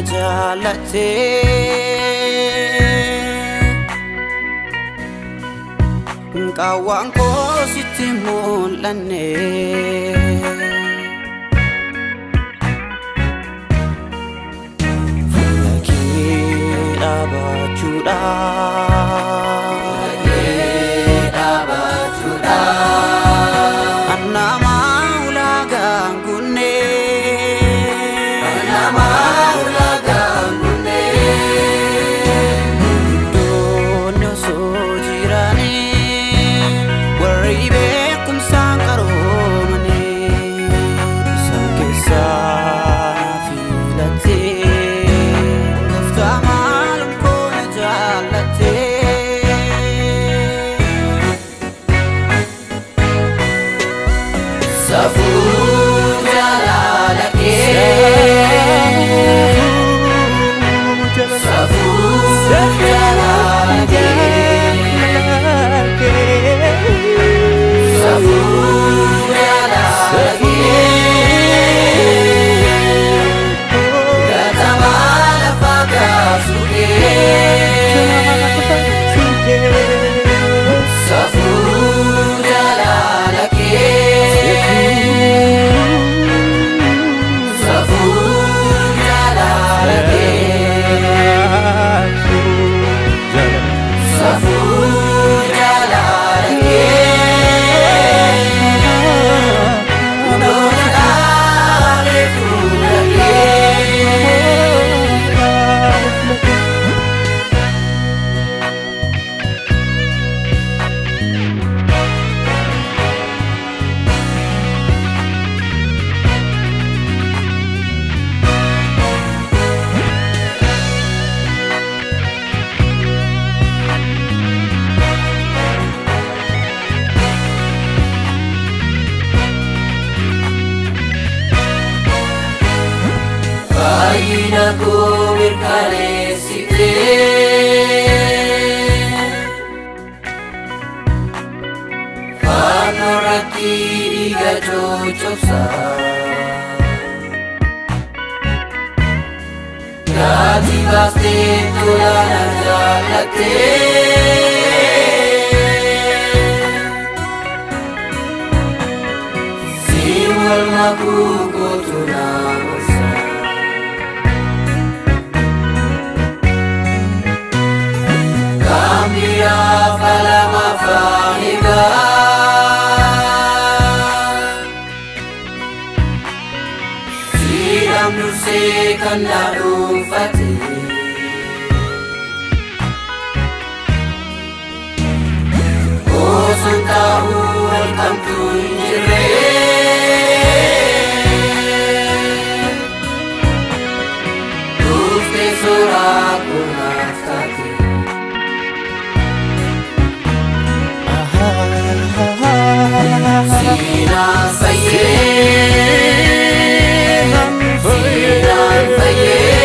jaalate Qawwaan koo sitti mul'anne fuula kee dhaabachuudhaaf annama ulaagaan kunne doonii osoo jiranii warri beekumsaan qaroomane isaan keessaa na filate gooftaa maalum koo na jaallate safuu jaalala kee safuu jaalala kee safuu jaalala kee gatama lafa kaasu kee safuu jaalala kee safuu jaalala kee safuu jaalala kee kunoonaale fuula kee Fayyina koo mirkaneessite fannoo irratti dhiiga coccobsa gaatii baastee tola na jaallatte si wal makuu gootu na gorsa Kambia falama faniga Siram nurse kanna dhufate Osan tahu halkamtu hinjirre Dhufte suuraa koo naaf taate Sinan fayyee Sinan fayyee